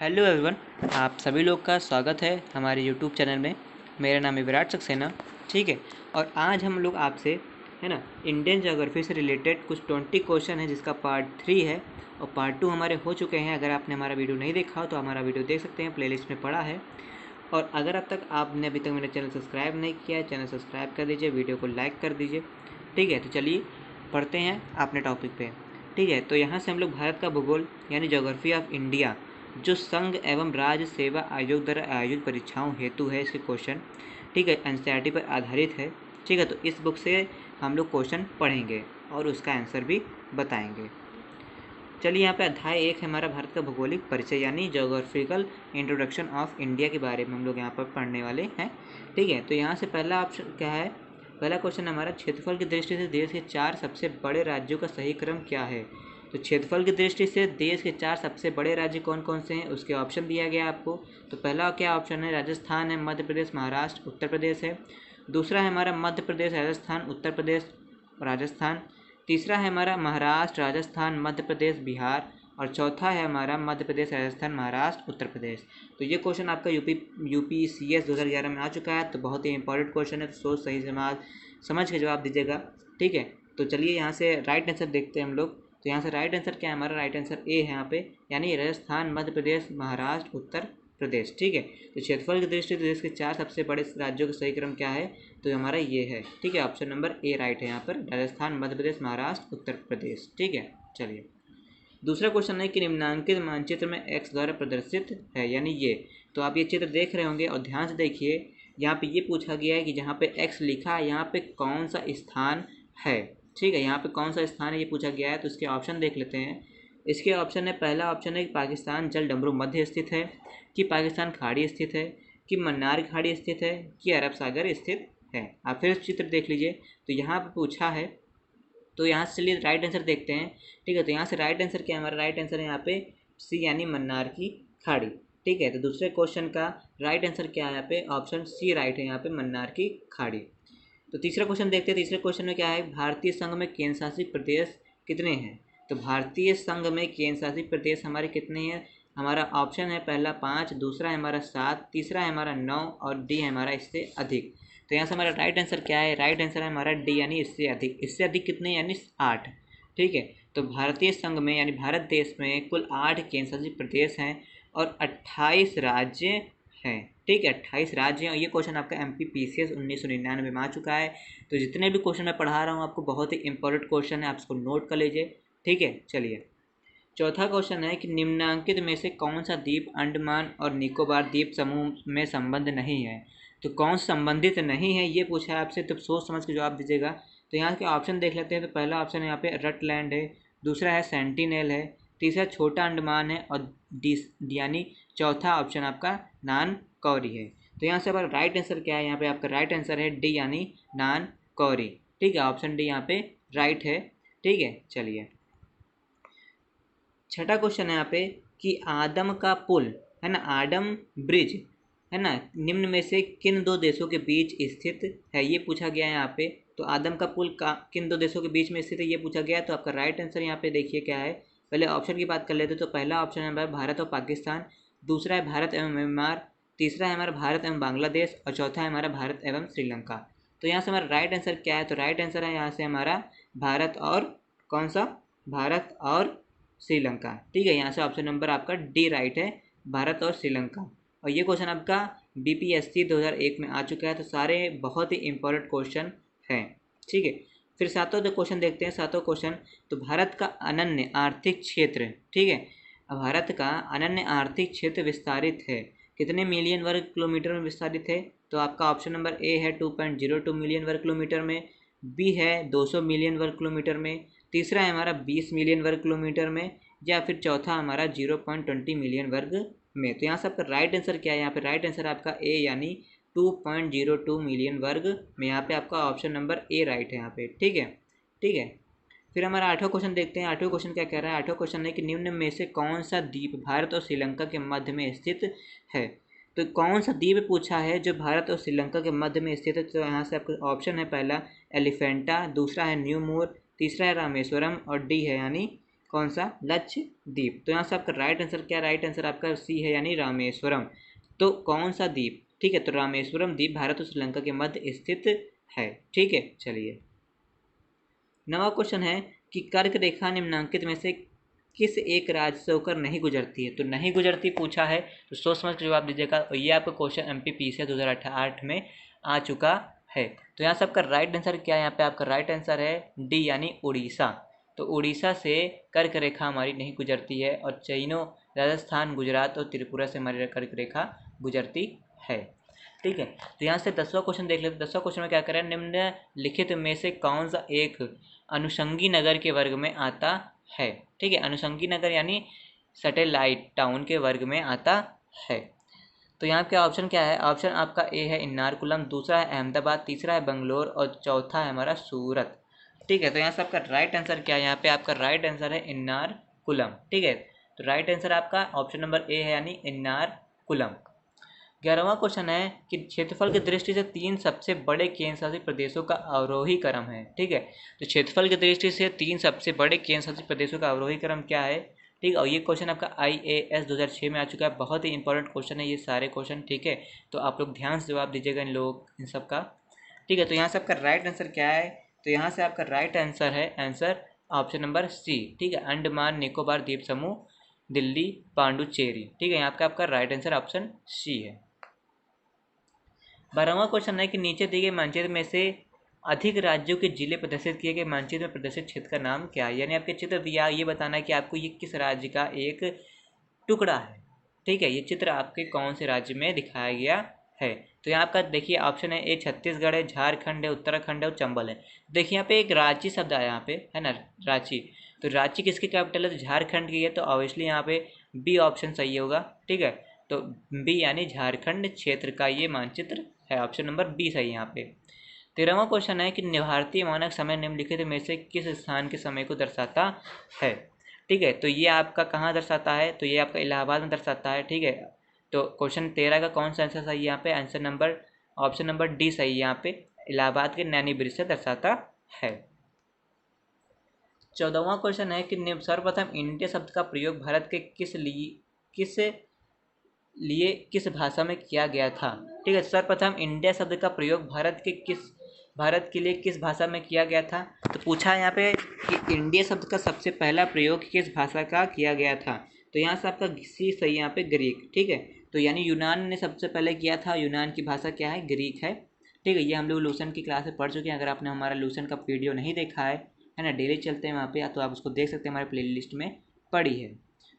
Hello everyone, आप सभी लोग का स्वागत है हमारे यूट्यूब चैनल में। मेरा नाम है विराट सक्सेना। ठीक है, और आज हम लोग आपसे है ना इंडियन ज्योग्राफी से रिलेटेड कुछ 20 क्वेश्चन है जिसका पार्ट 3 है और पार्ट 2 हमारे हो चुके हैं। अगर आपने हमारा वीडियो नहीं देखा हो तो हमारा वीडियो देख सकते हैं, प्लेलिस्ट में पड़ा है। और अगर अब तक आपने अभी तक मेरा चैनल सब्सक्राइब नहीं किया है, चैनल सब्सक्राइब कर दीजिए, वीडियो को लाइक कर दीजिए। ठीक है, तो चलिए पढ़ते हैं अपने टॉपिक पे। ठीक है, तो यहाँ से हम लोग भारत का भूगोल यानी ज्योग्राफी ऑफ इंडिया जो संघ एवं राज्य सेवा आयोग द्वारा आयोजित परीक्षाओं हेतु है, इसके क्वेश्चन ठीक है एनसीईआरटी पर आधारित है। ठीक है, तो इस बुक से हम लोग क्वेश्चन पढ़ेंगे और उसका आंसर भी बताएंगे। चलिए, यहाँ पे अध्याय 1 है हमारा भारत का भौगोलिक परिचय यानी ज्योग्राफिकल इंट्रोडक्शन ऑफ इंडिया के बारे में हम लोग यहाँ पर पढ़ने वाले हैं। ठीक है, तो यहाँ से पहला ऑप्शन क्या है, पहला क्वेश्चन हमारा क्षेत्रफल की दृष्टि से देश के 4 सबसे बड़े राज्यों का सही क्रम क्या है। तो क्षेत्रफल की दृष्टि से देश के 4 सबसे बड़े राज्य कौन कौन से हैं उसके ऑप्शन दिया गया आपको। तो पहला क्या ऑप्शन है, राजस्थान है, मध्य प्रदेश, महाराष्ट्र, उत्तर प्रदेश है। दूसरा है हमारा मध्य प्रदेश, राजस्थान, उत्तर प्रदेश, राजस्थान। तीसरा है हमारा महाराष्ट्र, राजस्थान, मध्य प्रदेश, बिहार। और चौथा है हमारा मध्य प्रदेश, राजस्थान, महाराष्ट्र, उत्तर प्रदेश। तो ये क्वेश्चन आपका यूपीसीएस 2011 में आ चुका है, तो बहुत ही इंपॉर्टेंट क्वेश्चन है, तो सोच सही समझ के जवाब दीजिएगा। ठीक है, तो चलिए यहाँ से राइट आंसर देखते हैं हम लोग। तो यहाँ से राइट आंसर क्या है, हमारा राइट आंसर ए है यहाँ पे, यानी राजस्थान, मध्य प्रदेश, महाराष्ट्र, उत्तर प्रदेश। ठीक है, तो क्षेत्रफल की दृष्टि से देश के 4 सबसे बड़े राज्यों का सही क्रम क्या है, तो हमारा ये है। ठीक है, ऑप्शन नंबर ए राइट है यहाँ पर, राजस्थान, मध्य प्रदेश, महाराष्ट्र, उत्तर प्रदेश। ठीक है, चलिए दूसरा क्वेश्चन है कि निम्नांकित मानचित्र में एक्स द्वारा प्रदर्शित है, यानी ये। तो आप ये चित्र देख रहे होंगे और ध्यान से देखिए, यहाँ पे ये पूछा गया है कि जहाँ पे एक्स लिखा है यहाँ पे कौन सा स्थान है। ठीक है, यहाँ पे कौन सा स्थान है ये पूछा गया है, तो इसके ऑप्शन देख लेते हैं। इसके ऑप्शन है, पहला ऑप्शन है कि पाकिस्तान जल डमरू मध्य स्थित है, कि पाकिस्तान खाड़ी स्थित है, कि मन्नार खाड़ी स्थित है, कि अरब सागर स्थित है। आप फिर चित्र देख लीजिए, तो यहाँ पे पूछा है, तो यहाँ से चलिए राइट आंसर देखते हैं। ठीक है, तो यहाँ से राइट आंसर क्या है, हमारा राइट आंसर है यहाँ पे सी यानी मन्नार की खाड़ी। ठीक है, तो दूसरे क्वेश्चन का राइट आंसर क्या है, यहाँ पे ऑप्शन सी राइट है, यहाँ पे मन्नार की खाड़ी। तो तीसरा क्वेश्चन देखते हैं। तीसरे क्वेश्चन में क्या है, भारतीय संघ में केंद्र शासित प्रदेश कितने हैं। तो भारतीय संघ में केंद्र शासित प्रदेश हमारे कितने हैं, हमारा ऑप्शन है पहला 5, दूसरा है हमारा 7, तीसरा है हमारा 9 और डी है हमारा इससे अधिक। तो यहाँ से हमारा राइट आंसर क्या है, राइट आंसर है हमारा डी यानी इससे अधिक। इससे अधिक कितने यानी 8। ठीक है, तो भारतीय संघ में यानी भारत देश में कुल 8 केंद्र शासित प्रदेश हैं और 28 राज्य हैं। ठीक है, 28 राज्य हैं और ये क्वेश्चन आपका MPPCS 1999 में आ चुका है। तो जितने भी क्वेश्चन मैं पढ़ा रहा हूँ आपको बहुत ही इंपॉर्टेंट क्वेश्चन है, आप इसको नोट कर लीजिए। ठीक है, चलिए चौथा क्वेश्चन है कि निम्नांकित में से कौन सा द्वीप अंडमान और निकोबार द्वीप समूह में संबंध नहीं है। तो कौन संबंधित नहीं है ये पूछा है आपसे, तो सोच समझ के जवाब दीजिएगा। तो यहाँ के ऑप्शन देख लेते हैं। तो पहला ऑप्शन यहाँ पे रटलैंड है, दूसरा है सेंटिनेल है, तीसरा छोटा अंडमान है और यानी चौथा ऑप्शन आपका नान कौरी है। तो यहाँ से हमारा राइट आंसर क्या है, यहाँ पे आपका राइट आंसर है डी यानी नान कौरी। ठीक है, ऑप्शन डी यहाँ पे राइट है। ठीक है, चलिए छठा क्वेश्चन है यहाँ पे कि आदम का पुल है ना, आदम ब्रिज है ना, निम्न में से किन 2 देशों के बीच स्थित है, ये पूछा गया है यहाँ पे। तो आदम का पुल का किन 2 देशों के बीच में स्थित है ये पूछा गया है। तो आपका राइट आंसर यहाँ पे देखिए क्या है। पहले ऑप्शन की बात कर लेते हैं। तो पहला ऑप्शन है हमारा भारत और पाकिस्तान, दूसरा है भारत एवं म्यांमार, तीसरा है हमारा भारत एवं बांग्लादेश और चौथा है हमारा भारत एवं श्रीलंका। तो यहाँ से हमारा राइट आंसर क्या है, तो राइट आंसर है यहाँ से हमारा भारत और कौन सा, भारत और श्रीलंका। ठीक है, यहाँ से ऑप्शन नंबर आपका डी राइट है, भारत और श्रीलंका। और ये क्वेश्चन आपका BPSC 2001 में आ चुका है। तो सारे बहुत ही इंपॉर्टेंट क्वेश्चन हैं। ठीक है, फिर सातों क्वेश्चन देखते हैं। सातों क्वेश्चन, तो भारत का अनन्य आर्थिक क्षेत्र, ठीक है, भारत का अनन्य आर्थिक क्षेत्र विस्तारित है कितने मिलियन वर्ग किलोमीटर में विस्तारित है। तो आपका ऑप्शन नंबर ए है 2.02 मिलियन वर्ग किलोमीटर में, बी है 200 मिलियन वर्ग किलोमीटर में, तीसरा है हमारा 20 मिलियन वर्ग किलोमीटर में, या फिर चौथा हमारा 0.20 मिलियन वर्ग में। तो यहाँ से आपका राइट आंसर क्या है, यहाँ पे राइट आंसर आपका ए यानी 2.02 मिलियन वर्ग में। यहाँ पे आपका ऑप्शन नंबर ए राइट है यहाँ पे। ठीक है, ठीक है, फिर हमारा आठवां क्वेश्चन देखते हैं। आठवां क्वेश्चन क्या कह रहा है, आठवां क्वेश्चन है कि निम्न में से कौन सा द्वीप भारत और श्रीलंका के मध्य में स्थित है। तो कौन सा द्वीप पूछा है जो भारत और श्रीलंका के मध्य में स्थित है। तो यहाँ से आपका ऑप्शन है पहला एलिफेंटा, दूसरा है न्यू मोर, तीसरा है रामेश्वरम और डी है यानी कौन सा, लक्षद्वीप। तो यहाँ से आपका राइट आंसर क्या, राइट आंसर आपका सी है यानी रामेश्वरम। तो कौन सा द्वीप, ठीक है, तो रामेश्वरम द्वीप भारत और श्रीलंका के मध्य स्थित है। ठीक है, चलिए नवा क्वेश्चन है कि कर्क रेखा निम्नांकित में से किस एक राज्य से होकर नहीं गुजरती है। तो नहीं गुजरती पूछा है, तो सोच समझ के जवाब दीजिएगा। और ये आपका क्वेश्चन MPPC से 2008 में आ चुका है। तो यहाँ से आपका राइट आंसर क्या है, यहाँ पे आपका राइट आंसर है डी यानी उड़ीसा। तो उड़ीसा से कर्क रेखा हमारी नहीं गुजरती है, और चैनो, राजस्थान, गुजरात और त्रिपुरा से हमारी कर्क रेखा गुजरती है। ठीक है, तो यहाँ से 10वां क्वेश्चन देख लेते हैं। 10वां क्वेश्चन में क्या करें, निम्नलिखित में से कौन सा एक अनुषंगी नगर के वर्ग में आता है। ठीक है, अनुषंगी नगर यानी सैटेलाइट टाउन के वर्ग में आता है। तो यहाँ का ऑप्शन क्या है, ऑप्शन आपका ए है इन्नारकुलम, दूसरा है अहमदाबाद, तीसरा है बंगलोर और चौथा है हमारा सूरत। ठीक है, तो यहाँ से आपका राइट आंसर क्या है, यहाँ पे आपका राइट आंसर है इन्नारकुलम। ठीक है, तो राइट आंसर आपका ऑप्शन नंबर ए है यानी इन्नारकुलम। 11वां क्वेश्चन है कि क्षेत्रफल की दृष्टि से 3 सबसे बड़े केंद्र शासित प्रदेशों का अवरोही क्रम है। ठीक है, तो क्षेत्रफल की दृष्टि से 3 सबसे बड़े केंद्र शासित प्रदेशों का अवरोही क्रम क्या है। ठीक है, और ये क्वेश्चन आपका IAS 2006 में आ चुका है। बहुत ही इंपॉर्टेंट क्वेश्चन है ये सारे क्वेश्चन। ठीक है, तो आप लोग ध्यान से जवाब दीजिएगा इन सब का। ठीक है, तो यहाँ से आपका राइट आंसर क्या है, तो यहाँ से आपका राइट आंसर है आंसर ऑप्शन नंबर सी। ठीक है, अंडमान निकोबार द्वीप समूह, दिल्ली, पांडुचेरी। ठीक है, यहाँ पे आपका राइट आंसर ऑप्शन सी है। 12वां क्वेश्चन है कि नीचे दिए गए मानचित्र में से अधिक राज्यों के जिले प्रदर्शित किए गए मानचित्र में प्रदर्शित क्षेत्र का नाम क्या है। यानी आपके चित्र दिया, ये बताना है कि आपको ये किस राज्य का एक टुकड़ा है। ठीक है, ये चित्र आपके कौन से राज्य में दिखाया गया है। तो यहाँ आपका देखिए ऑप्शन है ए छत्तीसगढ़ है, झारखंड है, उत्तराखंड है और चंबल है। देखिए यहाँ पे एक रांची शब्द आया यहाँ पे, है ना, रांची। तो रांची किसकी कैपिटल है, तो झारखंड की है। तो ऑब्वियसली यहाँ पे बी ऑप्शन सही होगा। ठीक है, तो बी यानी झारखंड क्षेत्र का ये मानचित्र है, ऑप्शन नंबर बी सही है यहाँ पे। 13वां क्वेश्चन है कि भारतीय मानक समय निम्नलिखित में से किस स्थान के समय को दर्शाता है। ठीक है, तो ये आपका कहाँ दर्शाता है, तो ये आपका इलाहाबाद में दर्शाता है। ठीक है, तो क्वेश्चन 13 का कौन सा आंसर सही है, यहाँ पे answer number option number D सही है। यहाँ पे इलाहाबाद के नैनी ब्रिज से दर्शाता है। 14वां क्वेश्चन है कि सर्वप्रथम इंडिया शब्द का प्रयोग भारत के किस भाषा में किया गया था। ठीक है, सर्वप्रथम इंडिया शब्द का प्रयोग भारत के लिए किस भाषा में किया गया था। तो पूछा है यहाँ पे कि इंडिया शब्द का सबसे पहला प्रयोग किस भाषा का किया गया था। तो यहाँ से आपका सी सही, यहाँ पे ग्रीक। ठीक है, तो यानी यूनान ने सबसे पहले किया था। यूनान की भाषा क्या है, ग्रीक है। ठीक है, ये हम लोग लूसेंट की क्लास में पढ़ चुके हैं। अगर आपने हमारा लूसेंट का वीडियो नहीं देखा है ना, डेली चलते हैं वहाँ पे, तो आप उसको देख सकते हैं, हमारे प्ले लिस्ट में पड़ी है।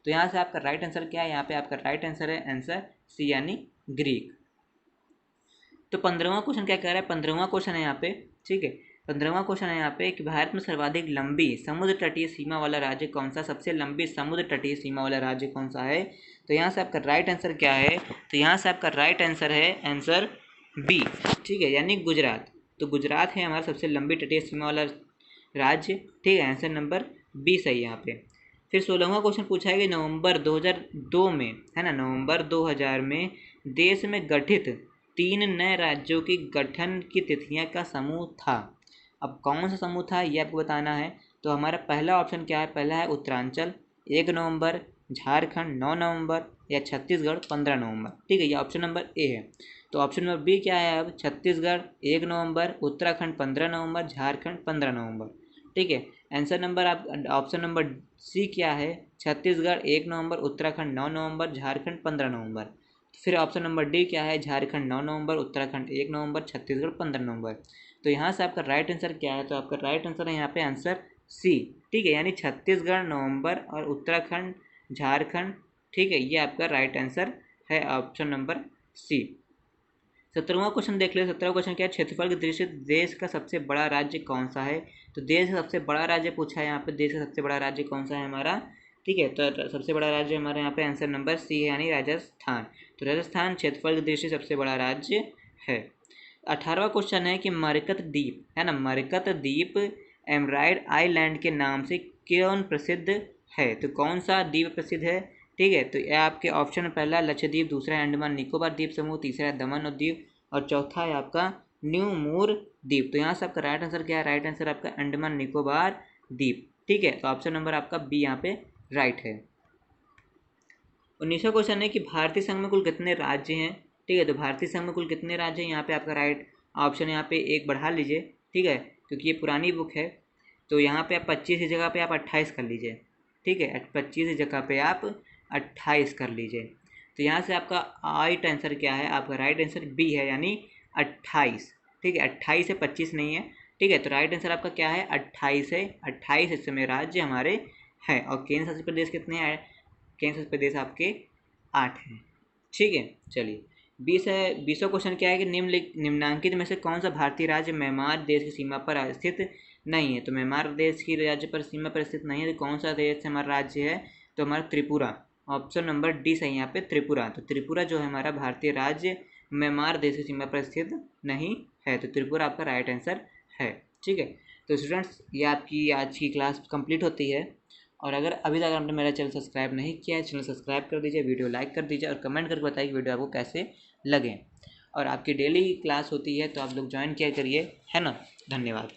तो यहाँ से आपका राइट आंसर क्या है, यहाँ पे आपका राइट आंसर है आंसर सी यानी ग्रीक। तो 15वां क्वेश्चन क्या कह रहा है, 15वां क्वेश्चन है यहाँ पे। ठीक है, 15वां क्वेश्चन है यहाँ पे कि भारत में सर्वाधिक लंबी समुद्र तटीय सीमा वाला राज्य कौन सा, सबसे लंबी समुद्र तटीय सीमा वाला राज्य कौन सा है। तो यहाँ से आपका राइट आंसर क्या है, तो यहाँ से आपका राइट आंसर है आंसर बी। ठीक है, यानी गुजरात। तो गुजरात है हमारा सबसे लंबी तटीय सीमा वाला राज्य। ठीक है, आंसर नंबर बी सही है यहाँ पे। फिर 16वां क्वेश्चन पूछा है कि नवंबर 2002 में, है ना, नवंबर 2000 में देश में गठित 3 नए राज्यों की गठन की तिथियां का समूह था। अब कौन सा समूह था ये आपको बताना है। तो हमारा पहला ऑप्शन क्या है, पहला है उत्तरांचल 1 नवंबर, झारखंड 9 नवंबर या छत्तीसगढ़ 15 नवंबर। ठीक है, ये ऑप्शन नंबर ए है। तो ऑप्शन नंबर बी क्या है, अब छत्तीसगढ़ 1 नवंबर, उत्तराखंड 15 नवंबर, झारखंड 15 नवंबर। ठीक है, आंसर नंबर आप ऑप्शन नंबर सी क्या है, छत्तीसगढ़ 1 नवंबर, उत्तराखंड 9 नवंबर, झारखंड 15 नवंबर। फिर ऑप्शन नंबर डी क्या है, झारखंड 9 नवंबर, उत्तराखंड 1 नवंबर, छत्तीसगढ़ 15 नवंबर। तो यहाँ से आपका राइट आंसर क्या है, तो आपका राइट आंसर है यहाँ पे आंसर सी। ठीक है, यानी छत्तीसगढ़, नवंबर और उत्तराखंड, झारखंड। ठीक है, ये आपका राइट आंसर है ऑप्शन नंबर सी। 17वां क्वेश्चन देख ले। 17वां क्वेश्चन क्या है, क्षेत्रफल की दृष्टि से देश का सबसे बड़ा राज्य कौन सा है। तो देश का सबसे बड़ा राज्य पूछा है यहाँ पे, देश का सबसे बड़ा राज्य कौन सा है हमारा। ठीक है, तो सबसे बड़ा राज्य हमारे यहाँ पे आंसर नंबर सी है यानी राजस्थान। तो राजस्थान क्षेत्रफल की दृष्टि से सबसे बड़ा राज्य है। 18वां क्वेश्चन है कि मरकत द्वीप, है ना, मरकत द्वीप एमराइड आइलैंड के नाम से क्यों प्रसिद्ध है। तो कौन सा द्वीप प्रसिद्ध है। ठीक है, तो यह आपके ऑप्शन पहला लक्षद्वीप, दूसरा है अंडमान निकोबार द्वीप समूह, तीसरा है दमन और द्वीप और चौथा है आपका न्यू मूर द्वीप। तो यहाँ से आपका राइट आंसर क्या है, राइट आंसर आपका अंडमान निकोबार द्वीप। ठीक है, तो ऑप्शन नंबर आपका बी यहाँ पे राइट है। 19वां क्वेश्चन है कि भारतीय संघ में कुल कितने राज्य हैं। ठीक है, तो भारतीय संघ में कुल कितने राज्य हैं, यहाँ पे आपका राइट ऑप्शन यहाँ पे एक बढ़ा लीजिए। ठीक है, क्योंकि ये पुरानी बुक है, तो यहाँ पे आप 25 की जगह पे आप 28 कर लीजिए। ठीक है, 25 की जगह पे आप 28 कर लीजिए। तो यहाँ से आपका राइट आंसर क्या है, आपका राइट आंसर बी है, यानी 28। ठीक है, 28 है, 25 नहीं है। ठीक है, तो राइट आंसर आपका क्या है, 28 है। 28 इस समय राज्य हमारे हैं। और केंद्र शासित प्रदेश कितने हैं, केंद्र शासित प्रदेश आपके 8 हैं। ठीक है, चलिए 20वां क्वेश्चन क्या है कि निम्नांकित में से कौन सा भारतीय राज्य म्यांमार देश की सीमा पर स्थित नहीं है। तो म्यांमार देश की राज्य पर सीमा पर स्थित नहीं है, तो कौन सा देश हमारा राज्य है, तो हमारा त्रिपुरा। ऑप्शन नंबर डी सही यहाँ पे त्रिपुरा। तो त्रिपुरा जो है हमारा भारतीय राज्य म्यांमार देश की सीमा पर स्थित नहीं है, तो त्रिपुरा आपका राइट आंसर है। ठीक है, तो स्टूडेंट्स ये आपकी आज की क्लास कंप्लीट होती है। और अगर अभी तक आपने मेरा चैनल सब्सक्राइब नहीं किया है, चैनल सब्सक्राइब कर दीजिए, वीडियो लाइक कर दीजिए और कमेंट करके बताइए कि वीडियो आपको कैसे लगे। और आपकी डेली क्लास होती है तो आप लोग ज्वाइन किया करिए, है ना। धन्यवाद।